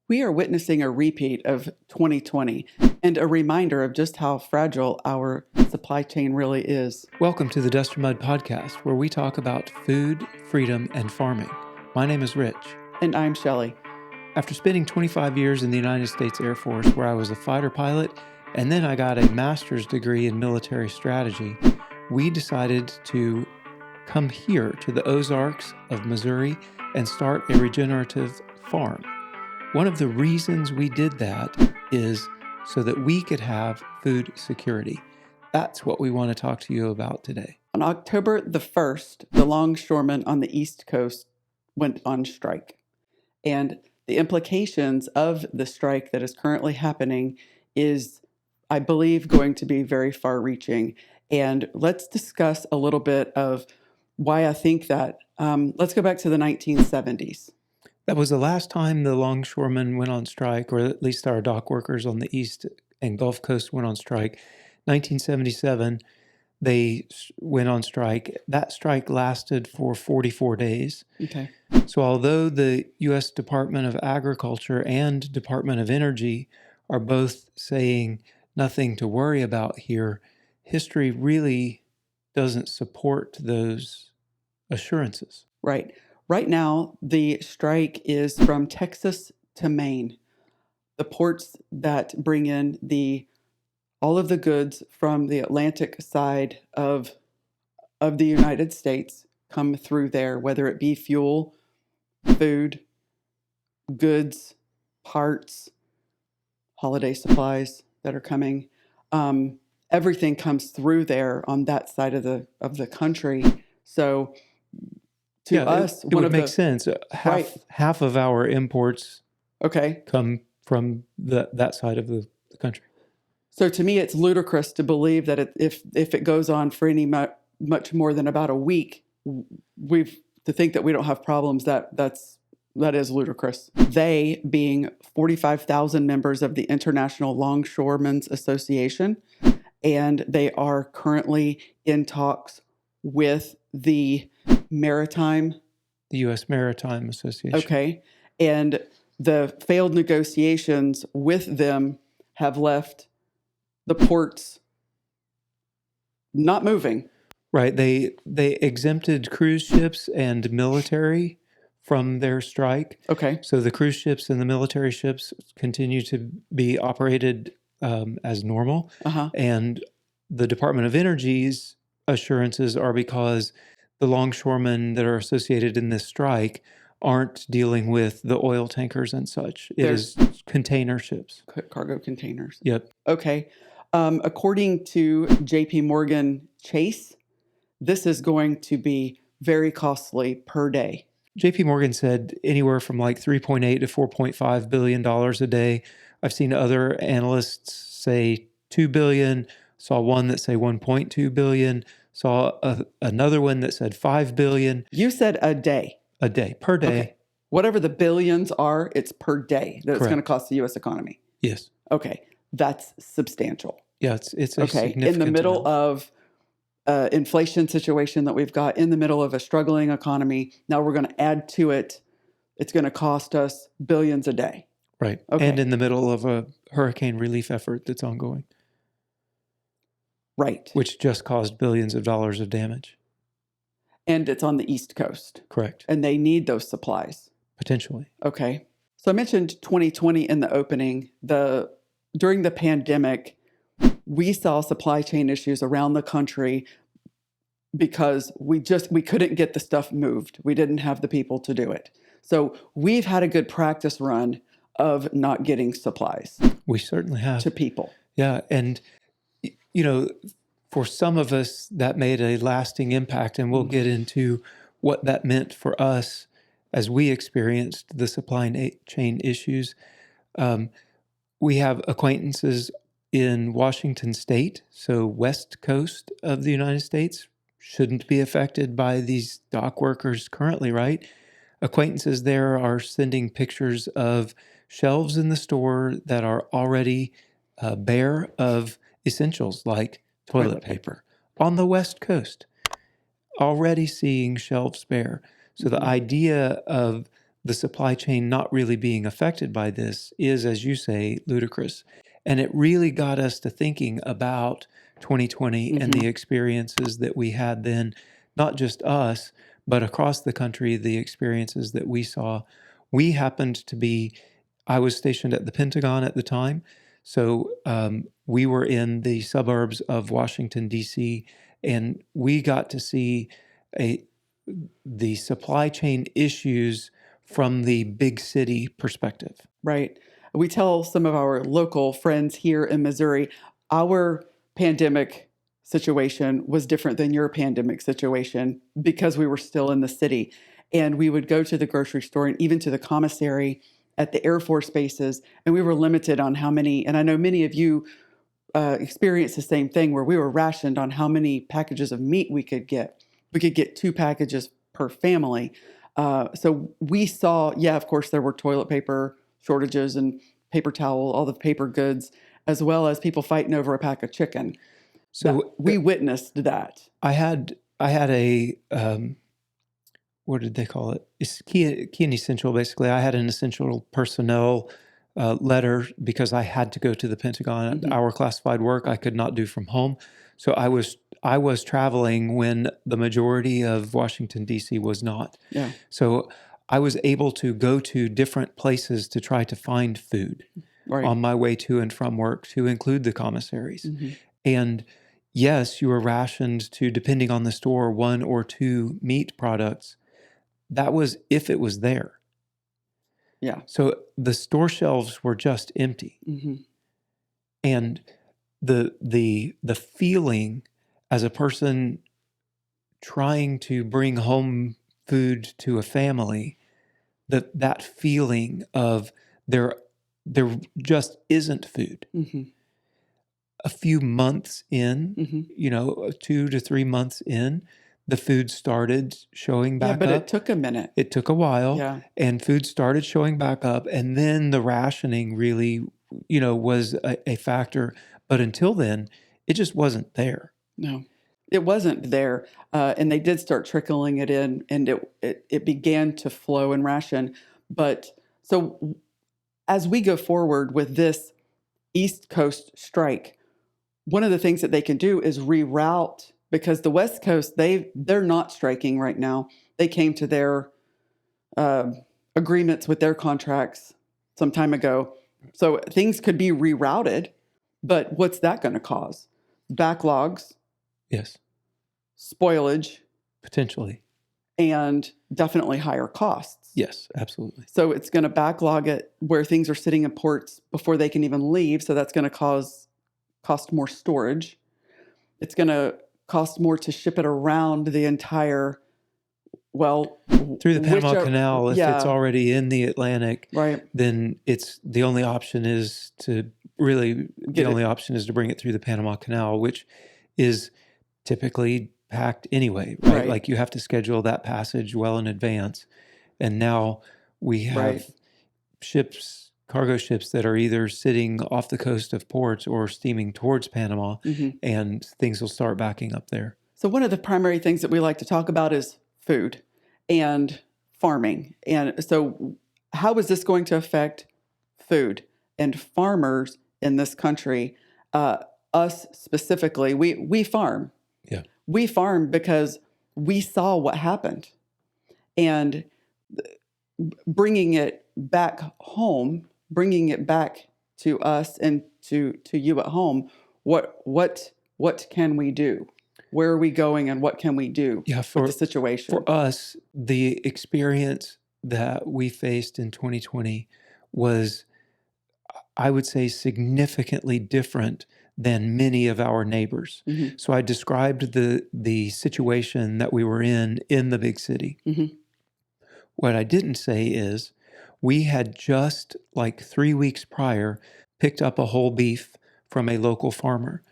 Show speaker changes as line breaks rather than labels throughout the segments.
We are witnessing a repeat of 2020 and a reminder of just how fragile our supply chain really is.
Welcome to the Dust or Mud podcast, where we talk about food, freedom, and farming. My name is Rich.
And I'm Shelley.
After spending 25 years in the United States Air Force, where I was a fighter pilot, and then I got a master's degree in military strategy, we decided to come here to the Ozarks of Missouri and start a regenerative farm. One of the reasons we did that is so that we could have food security. That's what we want to talk to you about today.
On October the 1st, the longshoremen on the East Coast went on strike. And the implications of the strike that is currently happening is, I believe, going to be very far-reaching. And let's discuss a little bit of why I think that. Let's go back to the 1970s.
That was the last time the longshoremen went on strike, or at least our dock workers on the East and Gulf Coast went on strike. 1977, they went on strike. That strike lasted for 44 days.
Okay.
So although the U.S. Department of Agriculture and Department of Energy are both saying nothing to worry about here, history really doesn't support those assurances.
Right. Right now, the strike is from Texas to Maine. The ports that bring in all of the goods from the Atlantic side of the United States come through there, whether it be fuel, food, goods, parts, holiday supplies that are coming. Everything comes through there on that side of the country. So to us,
it would make sense. Half of our imports come from that side of the country.
So to me, it's ludicrous to believe that if it goes on for any much more than about a week, to think that we don't have problems. That is ludicrous. They being 45,000 members of the International Longshoremen's Association, and they are currently in talks with the
U.S. Maritime Association.
Okay. And the failed negotiations with them have left the ports not moving.
Right. They exempted cruise ships and military from their strike.
Okay.
So the cruise ships and the military ships continue to be operated as normal.
Uh-huh.
And the Department of Energy's assurances are because the longshoremen that are associated in this strike aren't dealing with the oil tankers and such. It is container ships.
Cargo containers.
Yep.
Okay. According to JP Morgan Chase, this is going to be very costly per day.
JP Morgan said anywhere from like $3.8 to $4.5 billion a day. I've seen other analysts say $2 billion, saw one that say $1.2 billion, saw another one that said $5 billion.
You said a day.
A day, per day.
Okay. Whatever the billions are, it's per day that it's going to cost the U.S. economy.
Yes.
Okay. That's substantial.
Yeah, it's a significant
in the middle
amount.
of inflation situation that we've got, in the middle of a struggling economy, now we're going to add to it. It's going to cost us billions a day.
Right.
Okay.
And in the middle of a hurricane relief effort that's ongoing.
Right.
Which just caused billions of dollars of damage.
And it's on the East Coast.
Correct.
And they need those supplies.
Potentially.
Okay. So I mentioned 2020 in the opening. During the pandemic, we saw supply chain issues around the country because we couldn't get the stuff moved. We didn't have the people to do it. So we've had a good practice run of not getting supplies.
We certainly have.
To people.
Yeah. And, for some of us, that made a lasting impact, and we'll get into what that meant for us as we experienced the supply chain issues. We have acquaintances in Washington State, so west coast of the United States, shouldn't be affected by these dock workers currently, right? Acquaintances there are sending pictures of shelves in the store that are already bare of essentials like toilet paper. On the West Coast, already seeing shelves bare. So the idea of the supply chain not really being affected by this is, as you say, ludicrous. And it really got us to thinking about 2020 and the experiences that we had then, not just us, but across the country, the experiences that we saw. We happened to be, I was stationed at the Pentagon at the time. So we were in the suburbs of Washington, D.C., and we got to see the supply chain issues from the big city perspective.
Right. We tell some of our local friends here in Missouri, our pandemic situation was different than your pandemic situation because we were still in the city. And we would go to the grocery store and even to the commissary at the Air Force bases, and we were limited on how many. And I know many of you experienced the same thing where we were rationed on how many packages of meat we could get. We could get 2 packages per family. So we saw, yeah, of course, there were toilet paper shortages and paper towel, all the paper goods, as well as people fighting over a pack of chicken.
So
we witnessed that.
I had a what did they call it? It's key and essential. Basically, I had an essential personnel letter because I had to go to the Pentagon. Our classified work I could not do from home, so I was traveling when the majority of Washington, D.C. was not.
Yeah.
So I was able to go to different places to try to find food on my way to and from work, to include the commissaries. And yes, you were rationed to, depending on the store, 1 or 2 meat products. That was if it was there.
Yeah.
So the store shelves were just empty. And the feeling as a person trying to bring home food to a family, that feeling of there just isn't food. A few months in, 2 to 3 months in, the food started showing back up.
Yeah, but it took a minute.
It took a while.
Yeah.
And food started showing back up. And then the rationing really, was a factor. But until then, it just wasn't there.
No, it wasn't there. And they did start trickling it in, and it began to flow and ration. But so as we go forward with this East Coast strike, one of the things that they can do is reroute, because the West Coast, they're not striking right now. They came to their agreements with their contracts some time ago. So things could be rerouted, but what's that going to cause? Backlogs.
Yes.
Spoilage.
Potentially.
And definitely higher costs.
Yes, absolutely.
So it's going to backlog it where things are sitting in ports before they can even leave. So that's going to cost more storage. It's going to cost more to ship it around the entire,
through the Panama Canal. If it's already in the Atlantic,
right,
then the only option is to bring it through the Panama Canal, which is typically packed anyway, right? Like you have to schedule that passage well in advance. And now we have cargo ships that are either sitting off the coast of ports or steaming towards Panama, and things will start backing up there.
So one of the primary things that we like to talk about is food and farming. And so how is this going to affect food and farmers in this country? Us specifically, we farm.
Yeah.
We farm because we saw what happened. And bringing it back home, bringing it back to us and to you at home, what can we do? Where are we going, and what can we do with the situation?
For us, the experience that we faced in 2020 was, I would say, significantly different than many of our neighbors. So I described the situation that we were in the big city. What I didn't say is we had just, like 3 weeks prior, picked up a whole beef from a local farmer.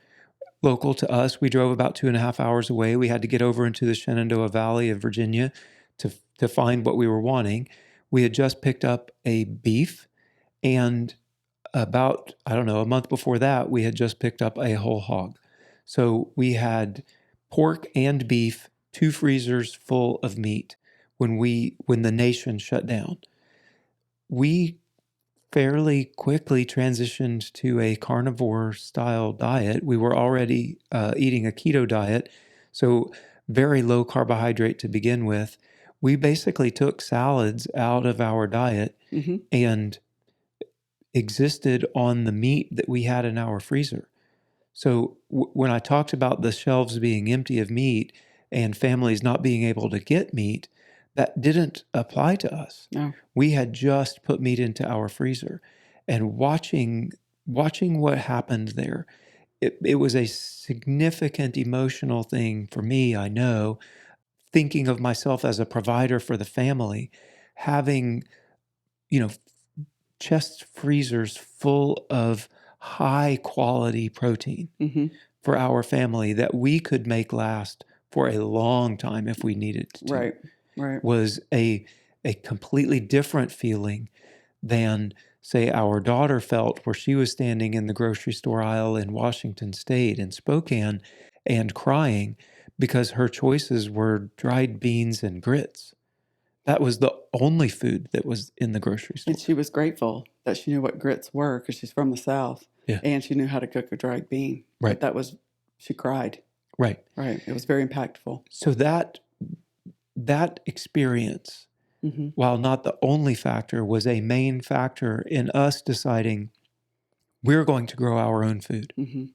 Local to us, we drove about 2.5 hours away. We had to get over into the Shenandoah Valley of Virginia to find what we were wanting. We had just picked up a beef, and about, a month before that, we had just picked up a whole hog. So we had pork and beef, 2 freezers full of meat when the nation shut down. we fairly quickly transitioned to a carnivore style diet. We were already eating a keto diet, so very low carbohydrate to begin with. We basically took salads out of our diet
Mm-hmm.
and existed on the meat that we had in our freezer. So when I talked about the shelves being empty of meat and families not being able to get meat, that didn't apply to us.
No.
We had just put meat into our freezer, and watching what happened there, it was a significant emotional thing for me. I know, thinking of myself as a provider for the family, having, you know, chest freezers full of high quality protein
Mm-hmm.
for our family that we could make last for a long time if we needed to,
Right. Right.
was a completely different feeling than, say, our daughter felt where she was standing in the grocery store aisle in Washington State in Spokane and crying because her choices were dried beans and grits. That was the only food that was in the grocery store.
And she was grateful that she knew what grits were because she's from the South.
Yeah.
And she knew how to cook a dried bean.
Right.
But she cried.
Right.
Right. It was very impactful.
So that experience,
Mm-hmm.
while not the only factor, was a main factor in us deciding we're going to grow our own food.
Mm-hmm.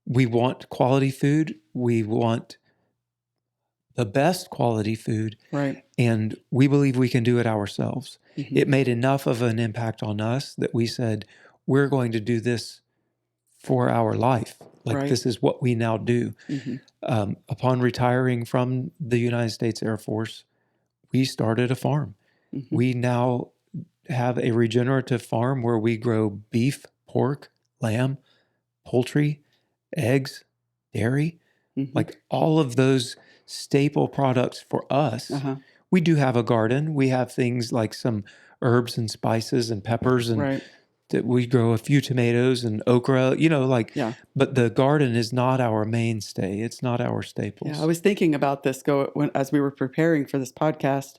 We want quality food. We want the best quality food.
Right.
And we believe we can do it ourselves.
Mm-hmm.
It made enough of an impact on us that we said, we're going to do this for our life. Like,
Right.
this is what we now do.
Mm-hmm.
Upon retiring from the United States Air Force, we started a farm.
Mm-hmm.
We now have a regenerative farm where we grow beef, pork, lamb, poultry, eggs, dairy,
Mm-hmm.
like all of those staple products for us.
Uh-huh.
We do have a garden. We have things like some herbs and spices and peppers, and
Right.
that we grow a few tomatoes and okra,
Yeah.
but the garden is not our mainstay. It's not our staples.
Yeah. I was thinking about this as we were preparing for this podcast,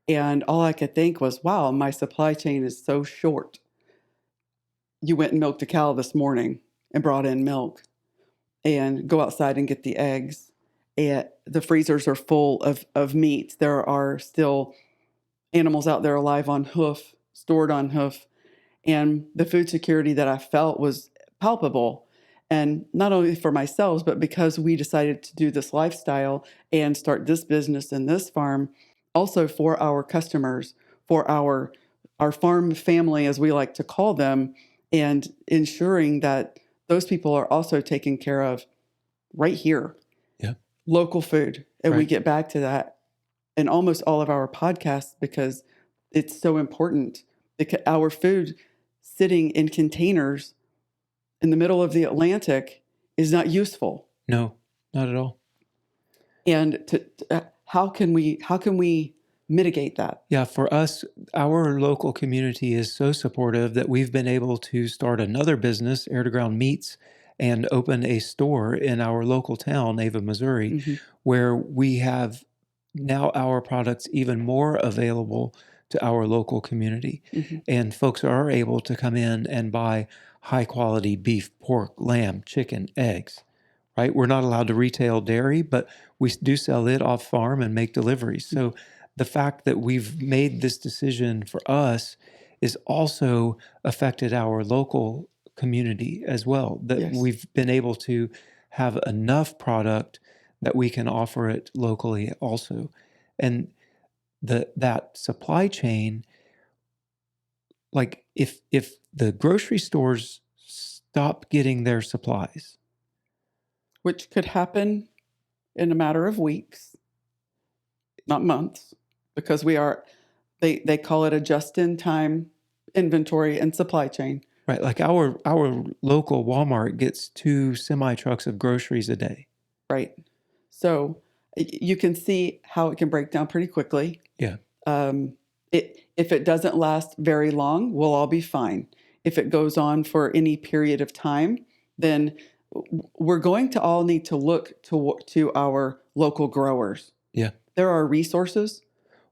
and all I could think was, wow, my supply chain is so short. You went and milked a cow this morning and brought in milk, and go outside and get the eggs. And the freezers are full of meat. There are still animals out there alive on hoof, stored on hoof. And the food security that I felt was palpable. And not only for myself, but because we decided to do this lifestyle and start this business and this farm, also for our customers, for our farm family, as we like to call them, and ensuring that those people are also taken care of right here.
Yeah.
Local food. And we
Right.
get back to that in almost all of our podcasts because it's so important. Our food sitting in containers in the middle of the Atlantic is not useful.
No, not at all.
And how can we mitigate that?
Yeah, for us, our local community is so supportive that we've been able to start another business, Air to Ground Meats, and open a store in our local town, Ava, Missouri,
Mm-hmm.
where we have now our products even more available to our local community.
Mm-hmm.
And folks are able to come in and buy high quality beef, pork, lamb, chicken, eggs, right? We're not allowed to retail dairy, but we do sell it off farm and make deliveries. So the fact that we've made this decision for us is also affected our local community as well, that
Yes.
we've been able to have enough product that we can offer it locally also. And that supply chain, like if the grocery stores stop getting their supplies,
Which could happen in a matter of weeks, not months, because they call it a just-in-time inventory and supply chain.
right? Like our local Walmart gets 2 semi trucks of groceries a day.
Right. So you can see how it can break down pretty quickly.
Yeah.
If it doesn't last very long, we'll all be fine. If it goes on for any period of time, then we're going to all need to look to our local growers.
Yeah.
There are resources.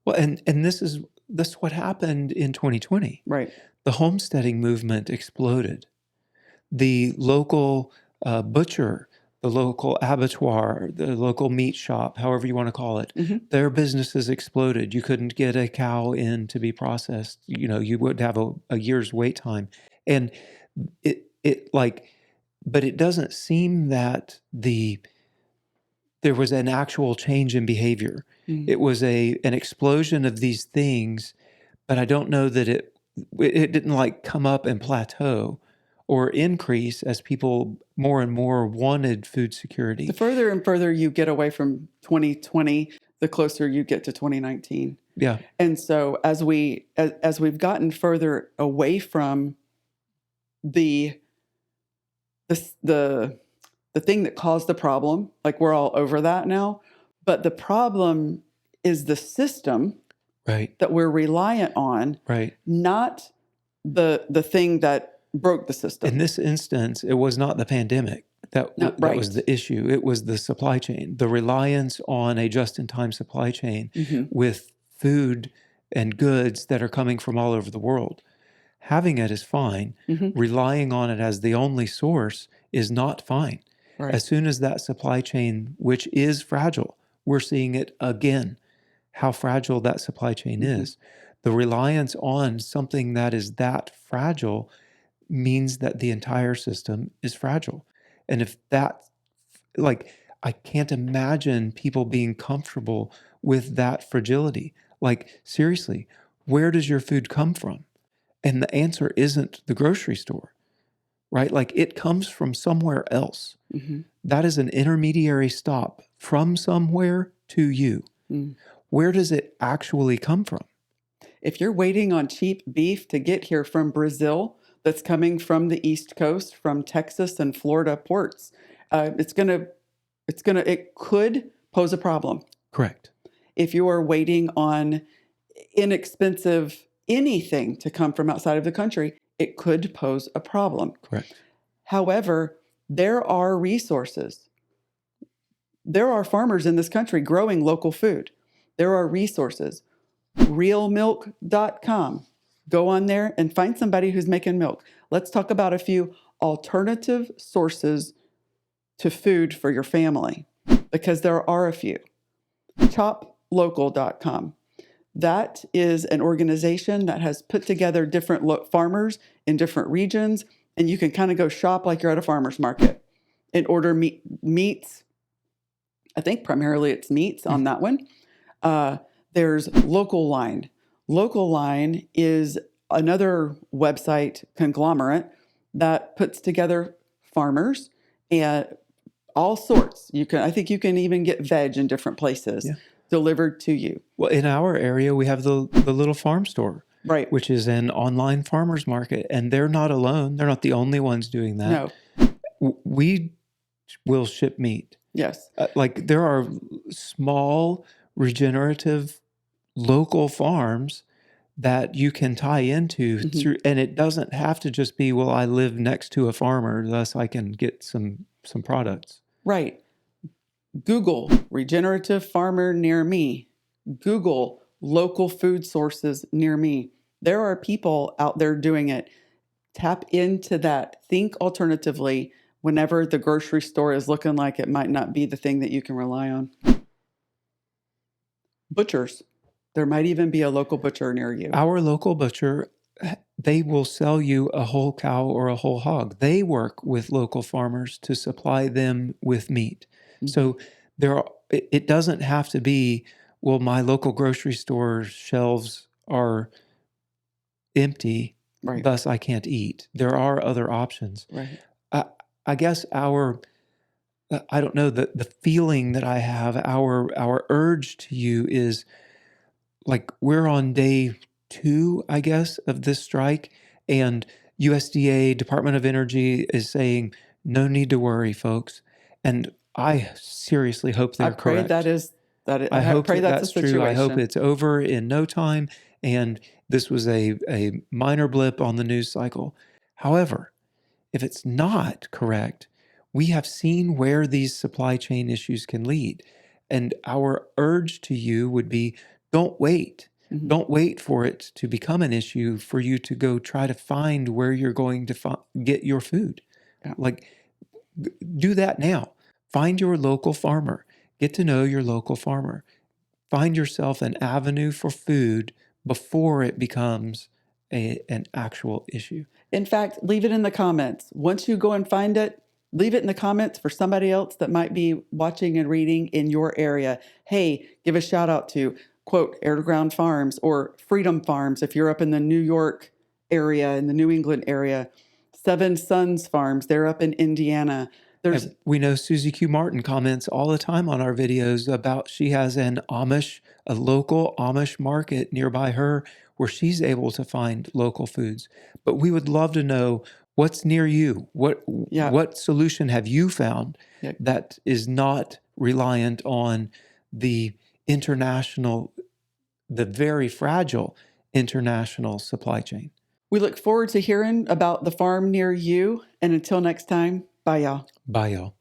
Well, and this is that's what happened in 2020.
Right.
The homesteading movement exploded. The local butcher, the local abattoir, the local meat shop, however you want to call it,
Hmm.
their businesses exploded. You couldn't get a cow in to be processed. You would have a year's wait time. And it like, but it doesn't seem that there was an actual change in behavior.
Mm.
It was an explosion of these things, but I don't know that it didn't like come up and plateau or increase as people more and more wanted food
The
security.
further and further you get away from 2020, the closer you get to 2019.
Yeah,
And so as we've gotten further away from the the the thing that caused the problem, like we're all over that now, but the problem is the system
right,
that we're reliant on,
right.
not the thing that broke the system.
In this instance, it was not the pandemic
No,
that was
right.
the issue. It was the supply chain, the reliance on a just-in-time supply chain
Hmm.
with food and goods that are coming from all over the world. Having it is fine.
Hmm.
Relying on it as the only source is not fine.
Right.
As soon as that supply chain, which is fragile, we're seeing it again, how fragile that supply chain
Mhm.
is. The reliance on something that is that fragile means that the entire system is fragile. And if that, like, I can't imagine people being comfortable with that fragility. Like, seriously, where does your food come from? And the answer isn't the grocery store, right? Like, it comes from somewhere else.
Hmm.
That is an intermediary stop from somewhere to you.
Mm.
Where does it actually come from?
If you're waiting on cheap beef to get here from Brazil, that's coming from the East Coast, from Texas and Florida ports, it could pose a problem.
Correct.
If you are waiting on inexpensive anything to come from outside of the country, it could pose a problem.
Correct.
However, there are resources. There are farmers in this country growing local food. There are resources. Realmilk.com. Go on there and find somebody who's making milk. Let's talk about a few alternative sources to food for your family, because there are a few. Choplocal.com. That is an organization that has put together different farmers in different regions, and you can kind of go shop like you're at a farmer's market and order meats. I think primarily it's meats on that one. There's Local Line. Local Line is another website conglomerate that puts together farmers and all sorts. I think you can even get veg in different places.
Yeah.
Delivered to you.
Well, in our area, we have the little farm store,
Right.
which is an online farmers market, and they're not alone. They're not the only ones doing that.
No.
We will ship meat.
Yes.
Like, there are small, regenerative, local farms that you can tie into
Mhm.
through, and it doesn't have to just be, well, I live next to a farmer, thus I can get some products.
Right. Google regenerative farmer near me. Google local food sources near me. There are people out there doing it. Tap into that. Think alternatively whenever the grocery store is looking like it might not be the thing that you can rely on. Butchers. There might even be a local butcher near you.
Our local butcher, they will sell you a whole cow or a whole hog. They work with local farmers to supply them with meat.
Mhm.
So it doesn't have to be, well, my local grocery store shelves are empty,
Right.
thus I can't eat. There are other options.
Right.
I guess I don't know, the feeling that I have, our urge to you is, like, we're on day 2, I guess, of this strike, and USDA, Department of Energy, is saying, no need to worry, folks. And I seriously hope
I
they're
pray
correct.
I pray that's
That's
a situation.
true. I hope it's over in no time, and this was a minor blip on the news cycle. However, if it's not correct, we have seen where these supply chain issues can lead. And our urge to you would be, don't wait. Don't wait for it to become an issue for you to go try to find where you're going to get your food.
Yeah.
Like, do that now. Find your local farmer. Get to know your local farmer. Find yourself an avenue for food before it becomes an actual issue.
In fact, leave it in the comments. Once you go and find it, leave it in the comments for somebody else that might be watching and reading in your area. Hey, give a shout out to, quote, Air to Ground Farms or Freedom Farms if you're up in the New York area, in the New England area. Seven Sons Farms, they're up in Indiana.
We know Susie Q. Martin comments all the time on our videos about she has a local Amish market nearby her where she's able to find local foods. But we would love to know what's near you. What solution have you found that is not reliant on the very fragile international supply chain?
We look forward to hearing about the farm near you. And until next time, bye, y'all.
Bye, y'all.